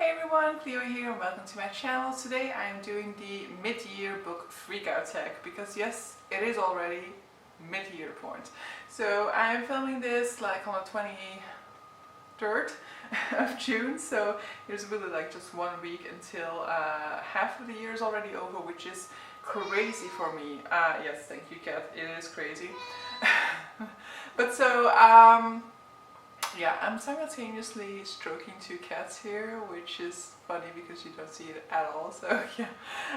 Hey everyone, Cleo here and welcome to my channel. Today I am doing the mid-year book freakout tag because yes, it is already mid-year point. So I'm filming this like on the 23rd of June, so there's really like just 1 week until half of the year is already over, which is crazy for me. Yes, thank you Kat, it is crazy. But so yeah, I'm simultaneously stroking 2 cats here, which is funny because you don't see it at all, so yeah.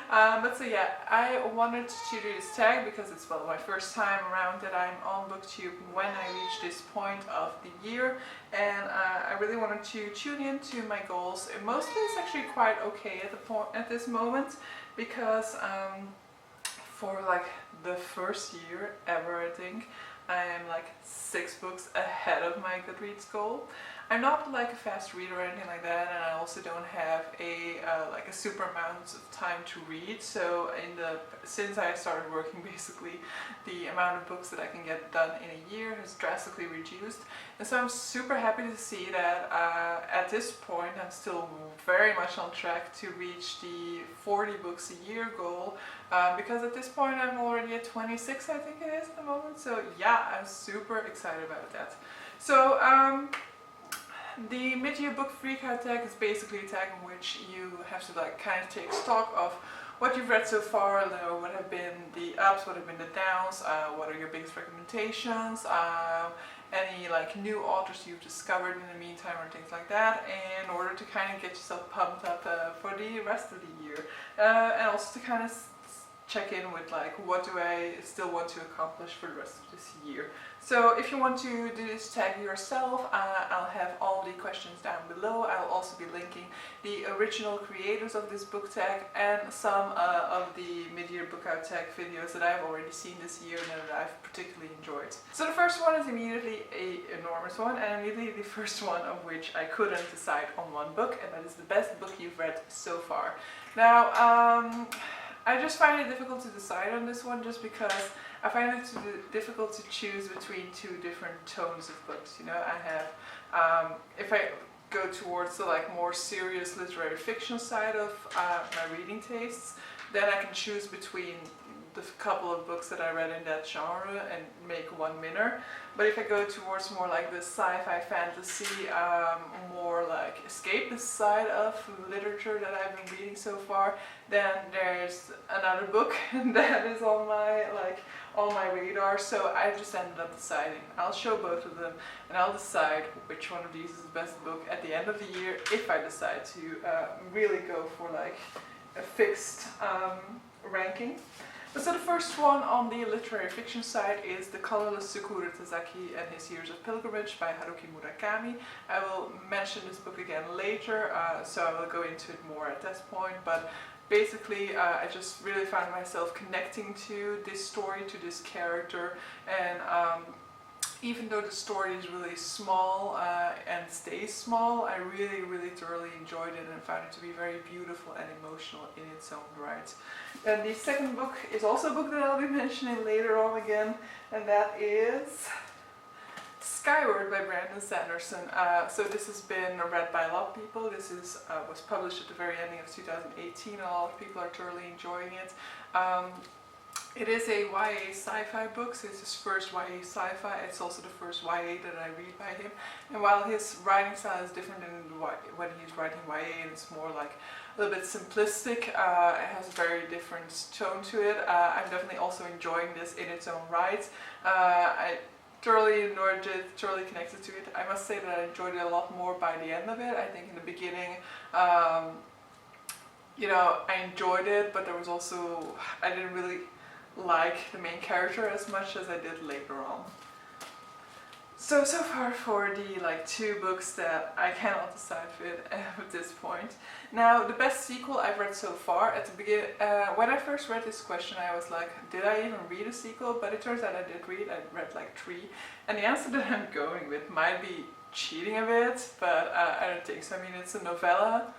But so yeah, I wanted to do this tag because it's my first time around that I'm on BookTube when I reach this point of the year, and I really wanted to tune in to my goals. And mostly it's actually quite okay at this moment because for like the first year ever, I think, I am like 6 books ahead of my Goodreads goal. I'm not like a fast reader or anything like that, and I also don't have a like a super amount of time to read. So since I started working, basically the amount of books that I can get done in a year has drastically reduced. And so I'm super happy to see that at this point I'm still very much on track to reach the 40 books a year goal, because at this point I'm already at 26, I think it is at the moment. So yeah, I'm super excited about that. So the mid-year book freakout tag is basically a tag in which you have to like kind of take stock of what you've read so far, what have been the ups, what have been the downs, what are your biggest recommendations, any like new authors you've discovered in the meantime or things like that, in order to kind of get yourself pumped up for the rest of the year, and also to kind of check in with like what do I still want to accomplish for the rest of this year. So if you want to do this tag yourself, I'll have all the questions down below. I'll also be linking the original creators of this book tag and some of the mid-year book out tag videos that I've already seen this year and that I've particularly enjoyed. So the first one is immediately an enormous one, and immediately the first one of which I couldn't decide on one book, and that is the best book you've read so far. Now, I just find it difficult to decide on this one just because I find it difficult to choose between 2 different tones of books. You know, I have, if I go towards the like more serious literary fiction side of my reading tastes, then I can choose between the couple of books that I read in that genre and make one winner. But if I go towards more like the sci-fi fantasy, more like escapist side of literature that I've been reading so far, then there's another book that is on my radar. So I just ended up deciding I'll show both of them and I'll decide which one of these is the best book at the end of the year, if I decide to really go for like a fixed ranking. So the first one on the literary fiction side is The Colorless Sakura Tazaki and His Years of Pilgrimage by Haruki Murakami. I will mention this book again later, so I will go into it more at this point, but basically I just really found myself connecting to this story, to this character, and even though the story is really small and stays small, I really thoroughly enjoyed it and found it to be very beautiful and emotional in its own right. And the second book is also a book that I'll be mentioning later on again, and that is Skyward by Brandon Sanderson. So this has been read by a lot of people. This was published at the very ending of 2018, and a lot of people are thoroughly enjoying it. It is a YA sci-fi book, so it's his first YA sci-fi. It's also the first YA that I read by him. And while his writing style is different than when he's writing YA, and it's more like a little bit simplistic, it has a very different tone to it. I'm definitely also enjoying this in its own right. I thoroughly enjoyed it, thoroughly connected to it. I must say that I enjoyed it a lot more by the end of it. I think in the beginning, you know, I enjoyed it, but there was also, I didn't really like the main character as much as I did later on. So far for the like 2 books that I cannot decide with at this point. Now, the best sequel I've read so far, at the beginning, when I first read this question, I was like, did I even read a sequel? But it turns out I did read. I read like 3, and the answer that I'm going with might be cheating a bit, but I don't think so. I mean, it's a novella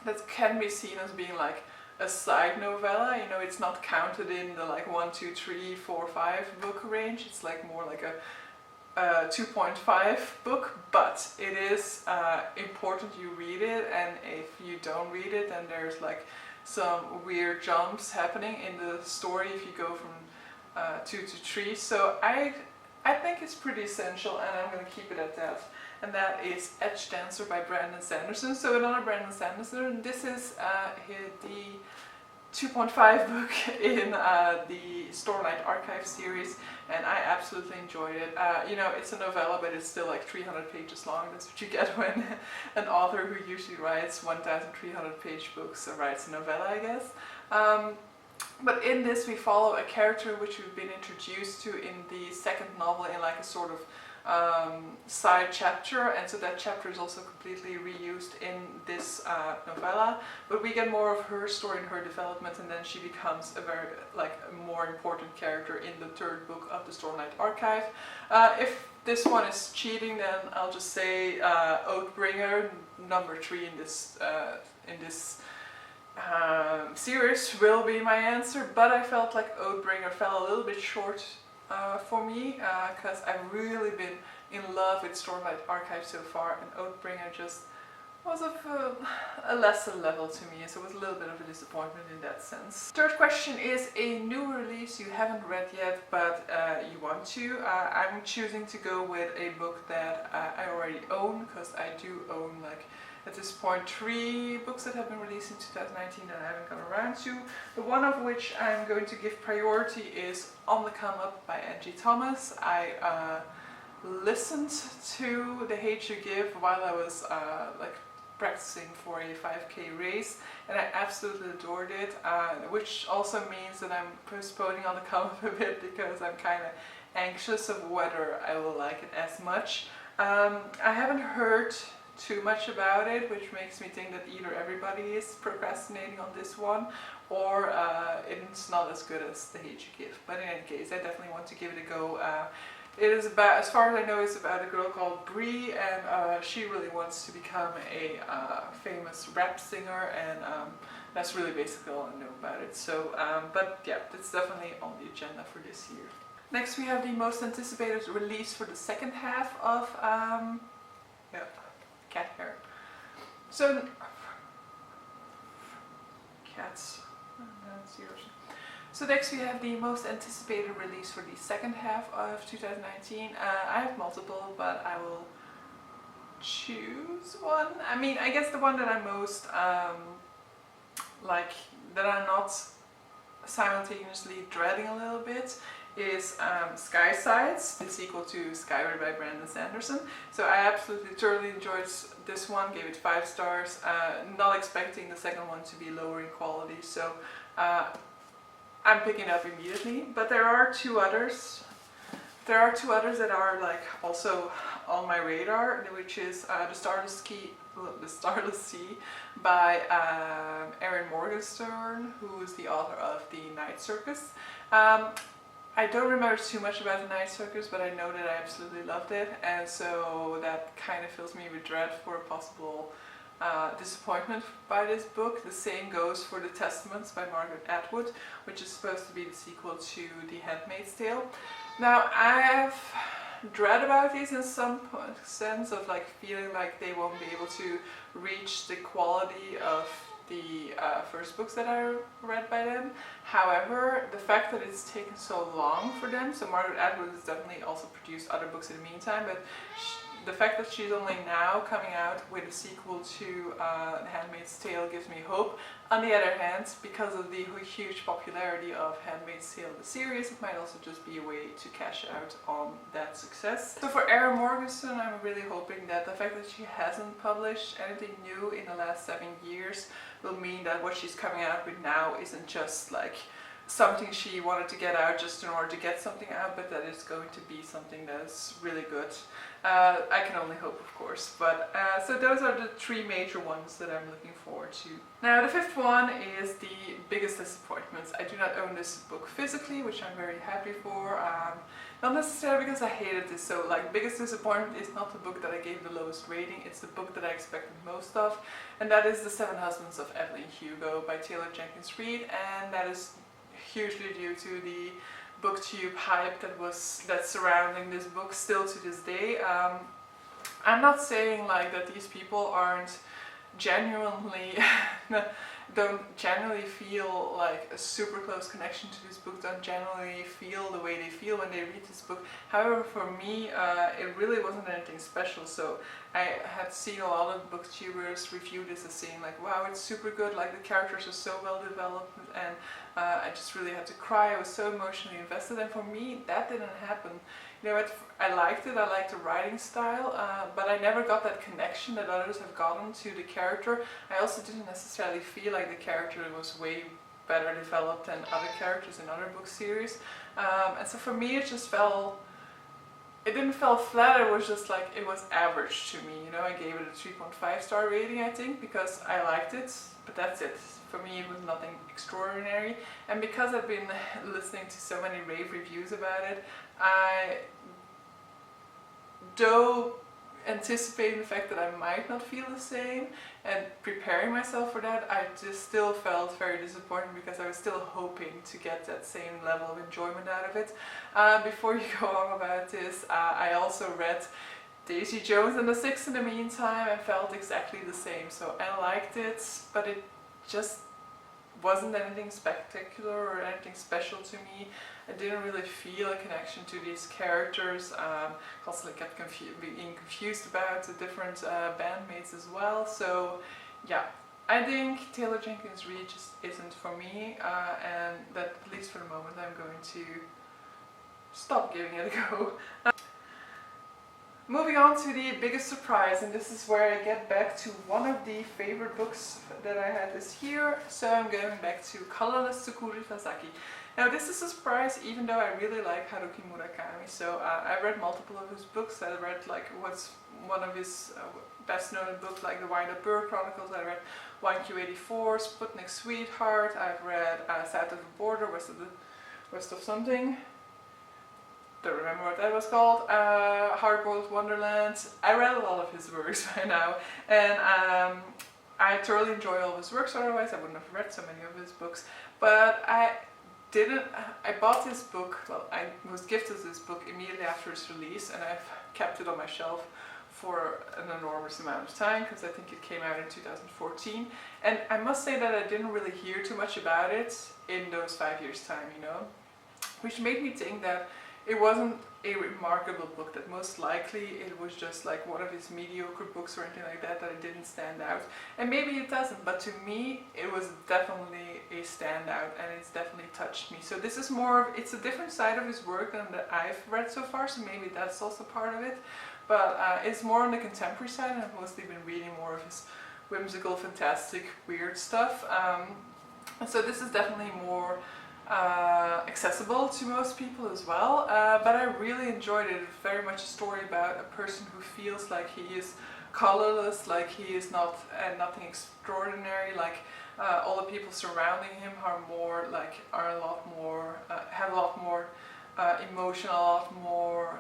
that can be seen as being like a side novella. You know, it's not counted in the like 1, 2, 3, 4, 5 book range. It's like more like a a 2.5 book, but it is important you read it, and if you don't read it, then there's like some weird jumps happening in the story if you go from 2 to 3. So I think it's pretty essential, and I'm going to keep it at that. And that is Edge Dancer by Brandon Sanderson. So another Brandon Sanderson. This is the 2.5 book in the Stormlight Archive series, and I absolutely enjoyed it. You know, it's a novella, but it's still like 300 pages long. That's what you get when an author who usually writes 1,300 page books writes a novella, I guess. But in this we follow a character which we've been introduced to in the second novel in like a sort of side chapter, and so that chapter is also completely reused in this novella, but we get more of her story and her development, and then she becomes a very more important character in the third book of the Stormlight Archive. If this one is cheating, then I'll just say Oathbringer, number 3 in this series will be my answer, but I felt like Oathbringer fell a little bit short for me, because I've really been in love with Stormlight Archive so far, and Oathbringer just was of a lesser level to me, so it was a little bit of a disappointment in that sense. Third question is a new release you haven't read yet, but you want to. I'm choosing to go with a book that I already own, because I do own, like, at this point 3 books that have been released in 2019 that I haven't got around to. The one of which I'm going to give priority is On the Come Up by Angie Thomas. I listened to The Hate You Give while I was practicing for a 5K race, and I absolutely adored it, which also means that I'm postponing On the Come Up a bit because I'm kind of anxious of whether I will like it as much. I haven't heard too much about it, which makes me think that either everybody is procrastinating on this one, or it's not as good as The Hate You Give. But in any case, I definitely want to give it a go. It is about, as far as I know, it's about a girl called Bree, and she really wants to become a famous rap singer, and that's really basically all I know about it. So, but yeah, that's definitely on the agenda for this year. Next we have the most anticipated release for the second half of cat hair. So cats, that's yours. So next we have the most anticipated release for the second half of 2019. I have multiple, but I will choose one. I mean, I guess the one that I'm most that I'm not simultaneously dreading a little bit is Sky Sides, the sequel to Skyward by Brandon Sanderson. So I absolutely thoroughly enjoyed this one, gave it 5 stars, not expecting the second one to be lower in quality, so I'm picking it up immediately. But there are 2 others. There are 2 others that are like also on my radar, which is The Starless Sea by Erin Morgenstern, who is the author of The Night Circus. I don't remember too much about The Night Circus, but I know that I absolutely loved it, and so that kind of fills me with dread for a possible disappointment by this book. The same goes for The Testaments by Margaret Atwood, which is supposed to be the sequel to The Handmaid's Tale. Now, I have dread about these in some sense of like feeling like they won't be able to reach the quality of the first books that I read by them. However, the fact that it's taken so long for them, so Margaret Atwood has definitely also produced other books in the meantime, but the fact that she's only now coming out with a sequel to The Handmaid's Tale gives me hope. On the other hand, because of the huge popularity of Handmaid's Tale, the series, it might also just be a way to cash out on that success. So for Erin Morgenstern, I'm really hoping that the fact that she hasn't published anything new in the last 7 years will mean that what she's coming out with now isn't just like something she wanted to get out just in order to get something out, but that it's going to be something that's really good. I can only hope, of course, but so those are the 3 major ones that I'm looking forward to. Now the 5th one is The Biggest Disappointments. I do not own this book physically, which I'm very happy for. Not necessarily because I hated this, so like Biggest Disappointment is not the book that I gave the lowest rating, it's the book that I expected most of, and that is The 7 Husbands of Evelyn Hugo by Taylor Jenkins Reid, and that is hugely due to the booktube hype that's surrounding this book still to this day. I'm not saying like that these people aren't genuinely don't generally feel like a super close connection to this book, don't generally feel the way they feel when they read this book. However, for me, it really wasn't anything special. So I had seen a lot of booktubers review this as saying like, wow, it's super good, like the characters are so well developed, and I just really had to cry. I was so emotionally invested, and for me that didn't happen. You know, I liked it, I liked the writing style, but I never got that connection that others have gotten to the character. I also didn't necessarily feel like the character was way better developed than other characters in other book series. And so for me it didn't feel flat, it was just like, it was average to me. You know, I gave it a 3.5 star rating, I think, because I liked it, but that's it. For me it was nothing extraordinary, and because I've been listening to so many rave reviews about it, though anticipating the fact that I might not feel the same and preparing myself for that, I just still felt very disappointed because I was still hoping to get that same level of enjoyment out of it. Before you go on about this, I also read Daisy Jones and the Six in the meantime and felt exactly the same. So I liked it, but it just wasn't anything spectacular or anything special to me. I didn't really feel a connection to these characters. Constantly kept being confused about the different bandmates as well. So yeah, I think Taylor Jenkins Reid just isn't for me, and that, at least for the moment, I'm going to stop giving it a go. Moving on to the biggest surprise, and this is where I get back to one of the favorite books that I had this year. So I'm going back to Colorless Tsukuri Sasaki. Now this is a surprise, even though I really like Haruki Murakami. So I read multiple of his books. I read like what's one of his best known books, like the Wind Up Bird Chronicles. I read 1Q84, Sputnik Sweetheart. I've read South of the Border, West of something. Don't remember what that was called. Hard-Boiled Wonderland. I read a lot of his works by now, and I thoroughly enjoy all of his works. Otherwise, I wouldn't have read so many of his books. But I bought this book. Well, I was gifted this book immediately after its release, and I've kept it on my shelf for an enormous amount of time because I think it came out in 2014. And I must say that I didn't really hear too much about it in those 5 years' time, you know, which made me think that it wasn't a remarkable book, that most likely it was just like one of his mediocre books or anything like that, that it didn't stand out. And maybe it doesn't, but to me it was definitely a standout, and it's definitely touched me. So this is more, it's a different side of his work than that I've read so far, so maybe that's also part of it. But it's more on the contemporary side, and I've mostly been reading more of his whimsical, fantastic, weird stuff. And so this is definitely more accessible to most people as well, but I really enjoyed it. It's very much a story about a person who feels like he is colorless, like he is not nothing extraordinary, like all the people surrounding him are a lot more have a lot more emotion, a lot more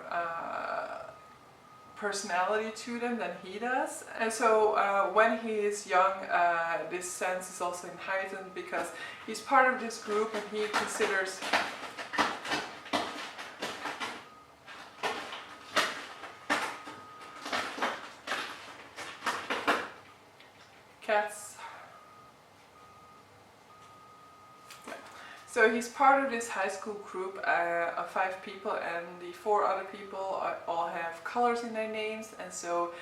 personality to them than he does. And so when he is young, this sense is also heightened because he's part of this group, and he considers cats. So he's part of this high school group of 5 people, and the 4 other people all have colors in their names, and so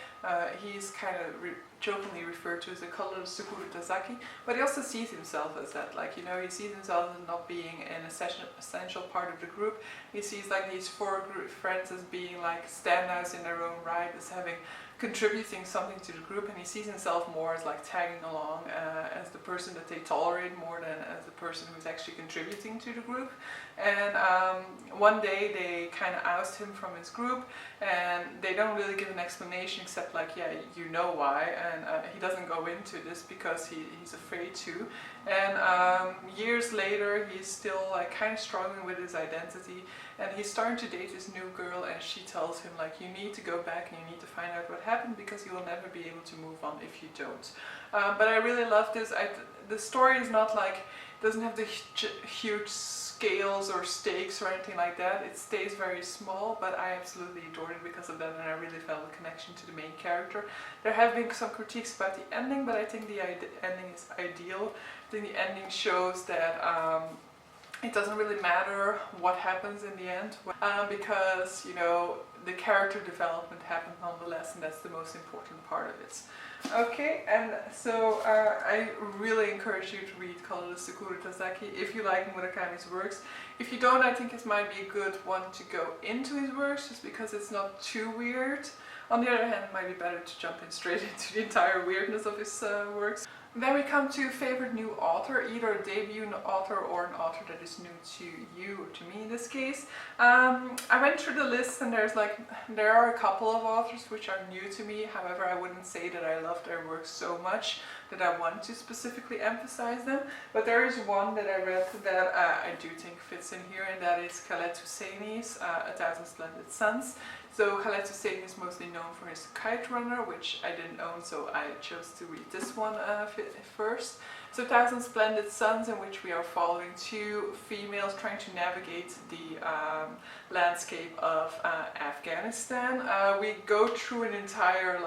he's kind of jokingly referred to as a colorless Tsukuri Sasaki, but he also sees himself as that, like, you know, he sees himself as not being an essential part of the group. He sees like these 4 friends as being like standouts in their own right, as contributing something to the group, and he sees himself more as like tagging along, as the person that they tolerate more than as the person who's actually contributing to the group. And one day they kind of oust him from his group, and they don't really give an explanation except like, yeah, you know why, and he doesn't go into this because he's afraid to. And years later he's still like kind of struggling with his identity, and he's starting to date this new girl, and she tells him like, you need to go back and you need to find out what happened because you will never be able to move on if you don't. But I really love this. The story is not like doesn't have the huge scales or stakes or anything like that. It stays very small, but I absolutely adored it because of that, and I really felt a connection to the main character. There have been some critiques about the ending, but I think the ending is ideal. I think the ending shows that it doesn't really matter what happens in the end, because, you know, the character development happened nonetheless, and that's the most important part of it. Okay, and so I really encourage you to read Colorless Sakura Tasaki if you like Murakami's works. If you don't, I think it might be a good one to go into his works, just because it's not too weird. On the other hand, it might be better to jump in straight into the entire weirdness of his works. Then we come to favorite new author, either a debut author or an author that is new to you, or to me in this case. I went through the list, and there are a couple of authors which are new to me. However, I wouldn't say that I love their work so much that I want to specifically emphasize them. But there is one that I read that I do think fits in here, and that is Khaled Hosseini's A Thousand Splendid Suns. So Khaled Hosseini is mostly known for his Kite Runner, which I didn't own, so I chose to read this one first. So A Thousand Splendid Suns, in which we are following two females trying to navigate the landscape of Afghanistan. We go through an entire,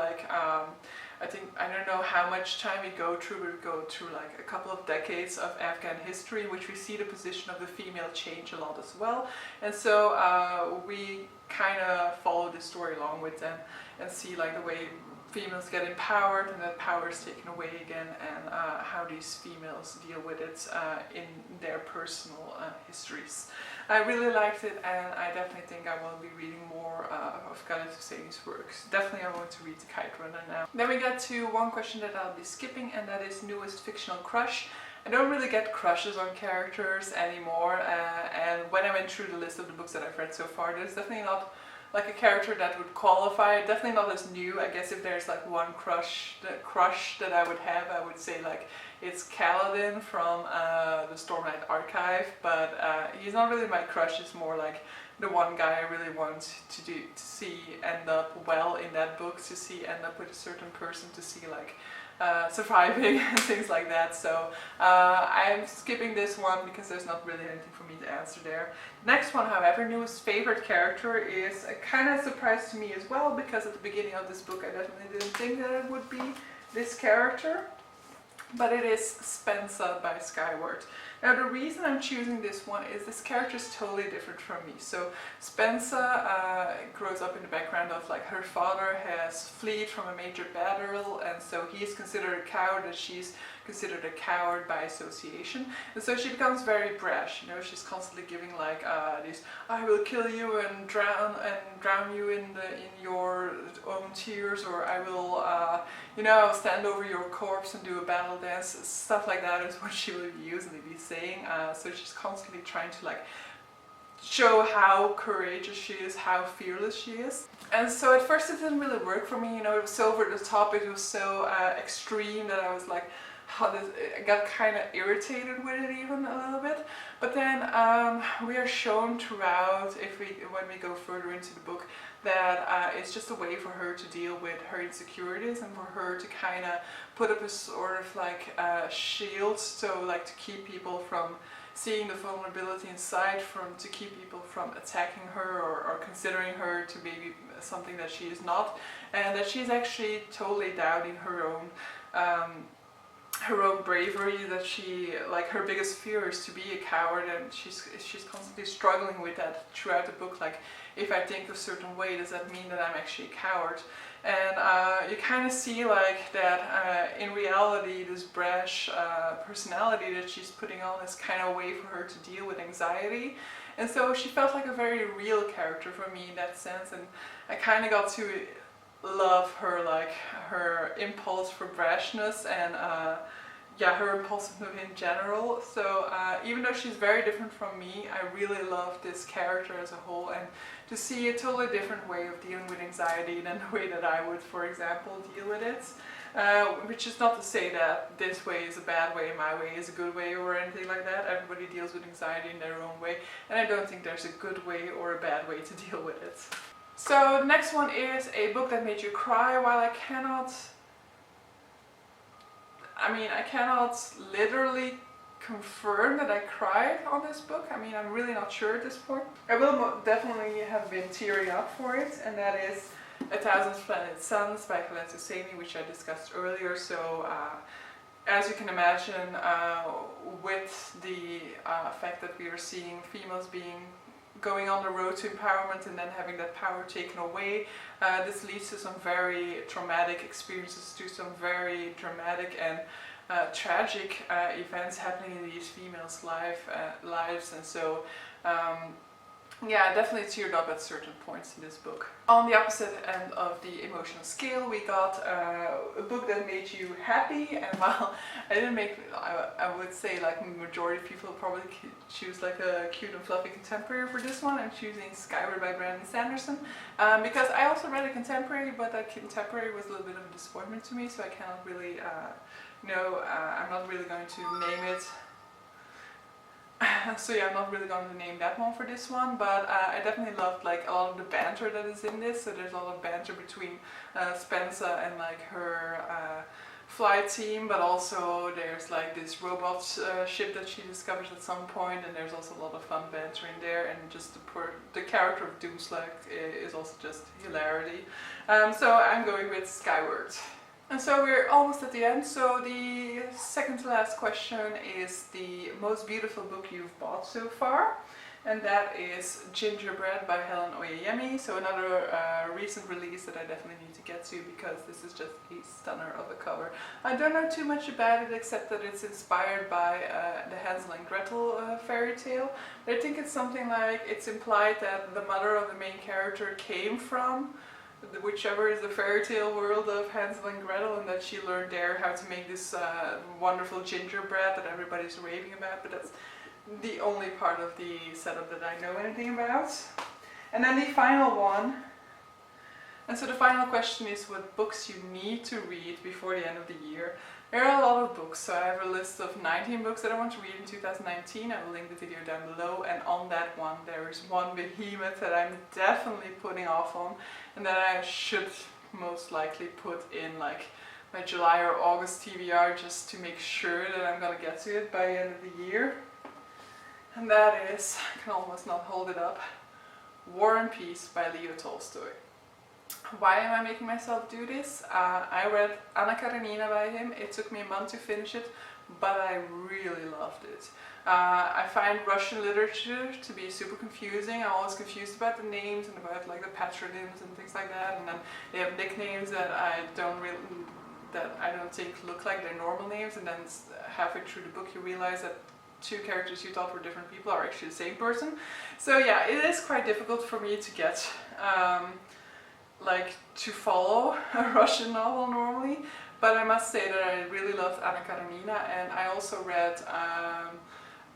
I don't know how much time we go through, but we go through like a couple of decades of Afghan history, in which we see the position of the female change a lot as well. And so we kind of follow the story along with them and see like the way females get empowered and that power is taken away again, and how these females deal with it in their personal histories. I really liked it, and I definitely think I will be reading more of Khaled Hosseini's works. Definitely I want to read The Kite Runner now. Then we get to one question that I'll be skipping, and that is newest fictional crush. I don't really get crushes on characters anymore, and when I went through the list of the books that I've read so far, there's definitely not like a character that would qualify, definitely not as new. I guess if there's like one crush that I would have, I would say like it's Kaladin from the Stormlight Archive, but he's not really my crush. It's more like the one guy I really want to see end up well in that book, to see end up with a certain person, to see like surviving and things like that. So I'm skipping this one because there's not really anything for me to answer there. Next one, however, newest favorite character, is a kind of surprise to me as well, because at the beginning of this book I definitely didn't think that it would be this character. But it is Spensa by Skyward. Now the reason I'm choosing this one is this character is totally different from me. So Spensa grows up in the background of like her father has fled from a major battle, and so he's considered a coward, and she's considered a coward by association. And so she becomes very brash, you know, she's constantly giving like these I will kill you and drown you in your own tears, or I will you know, stand over your corpse and do a battle dance. Stuff like that is what she will usually be saying. So she's constantly trying to like show how courageous she is, how fearless she is. And so at first it didn't really work for me, you know, it was so over the top, it was so extreme that I was like, I got kind of irritated with it even a little bit. But then we are shown throughout, when we go further into the book, that it's just a way for her to deal with her insecurities, and for her to kind of put up a sort of like shield, so like to keep people from seeing the vulnerability inside, to keep people from attacking her or considering her to be something that she is not, and that she's actually totally doubting her own bravery, that she, like, her biggest fear is to be a coward, and she's constantly struggling with that throughout the book. Like, if I think a certain way, does that mean that I'm actually a coward? And you kind of see like that in reality, this brash personality that she's putting on is kind of a way for her to deal with anxiety. And so she felt like a very real character for me in that sense, and I kind of got to love her, like her impulse for brashness, and yeah, her impulsiveness in general. So even though she's very different from me, I really love this character as a whole, and to see a totally different way of dealing with anxiety than the way that I would, for example, deal with it. Which is not to say that this way is a bad way, my way is a good way, or anything like that. Everybody deals with anxiety in their own way, and I don't think there's a good way or a bad way to deal with it. So the next one is a book that made you cry. While I cannot literally confirm that I cried on this book. I mean, I'm really not sure at this point. I will definitely have been tearing up for it, and that is A Thousand Splendid Suns by Khaled Hosseini, which I discussed earlier. So as you can imagine, with the fact that we are seeing females going on the road to empowerment and then having that power taken away, this leads to some very traumatic experiences, to some very dramatic and tragic events happening in these females' lives, and so yeah, I definitely teared up at certain points in this book. On the opposite end of the emotional scale, we got a book that made you happy, and while I didn't make, I would say like majority of people probably choose like a cute and fluffy contemporary for this one. I'm choosing Skyward by Brandon Sanderson because I also read a contemporary, but that contemporary was a little bit of a disappointment to me, so I cannot really I'm not really going to name it. So yeah, I'm not really going to name that one for this one, but I definitely loved like a lot of the banter that is in this. So there's a lot of banter between Spencer and like her flight team, but also there's like this robot ship that she discovers at some point, and there's also a lot of fun banter in there, and just the character of Doomslag is also just hilarity. So I'm going with Skyward. And so we're almost at the end. So the second to last question is the most beautiful book you've bought so far, and that is Gingerbread by Helen Oyeyemi. So another recent release that I definitely need to get to, because this is just a stunner of a cover. I don't know too much about it except that it's inspired by the Hansel and Gretel fairy tale. But I think it's something like, it's implied that the mother of the main character came from whichever is the fairy tale world of Hansel and Gretel, and that she learned there how to make this wonderful gingerbread that everybody's raving about, but that's the only part of the setup that I know anything about. And then the final one, and so the final question is what books you need to read before the end of the year. There are a lot of books, so I have a list of 19 books that I want to read in 2019. I will link the video down below, and on that one there is one behemoth that I'm definitely putting off on, and that I should most likely put in like my July or August TBR just to make sure that I'm gonna get to it by the end of the year. And that is, I can almost not hold it up, War and Peace by Leo Tolstoy. Why am I making myself do this? I read Anna Karenina by him. It took me a month to finish it, but I really loved it. I find Russian literature to be super confusing. I'm always confused about the names and about like the patronyms and things like that, and then they have nicknames that I don't think look like their normal names, and then halfway through the book you realize that two characters you thought were different people are actually the same person. So yeah, it is quite difficult for me to get like to follow a Russian novel normally, but I must say that I really loved Anna Karenina, and I also read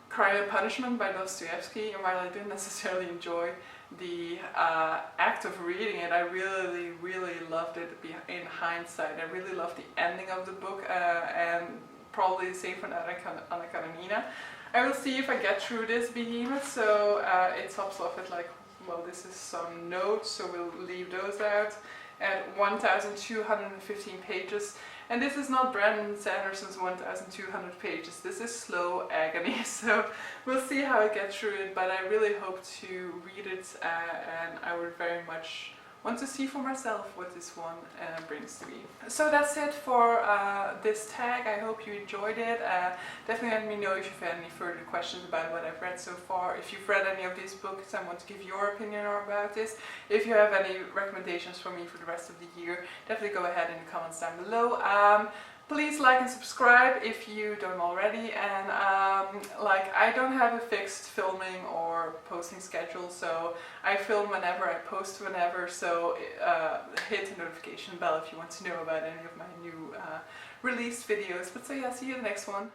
Crime and Punishment by Dostoevsky, and while I didn't necessarily enjoy the act of reading it, I really loved it in hindsight. I really loved the ending of the book, and probably the same for Anna Karenina. I will see if I get through this behemoth, so it tops off at like, well, this is some notes, so we'll leave those out, at 1,215 pages. And this is not Brandon Sanderson's 1,200 pages, this is slow agony, so we'll see how I get through it, but I really hope to read it, and I would very much want to see for myself what this one brings to me. So that's it for this tag. I hope you enjoyed it. Definitely let me know if you've had any further questions about what I've read so far. If you've read any of these books and want to give your opinion about this. If you have any recommendations for me for the rest of the year, definitely go ahead in the comments down below. Please like and subscribe if you don't already, and like, I don't have a fixed filming or posting schedule, so I film whenever, I post whenever, so hit the notification bell if you want to know about any of my new released videos. But so yeah, see you in the next one.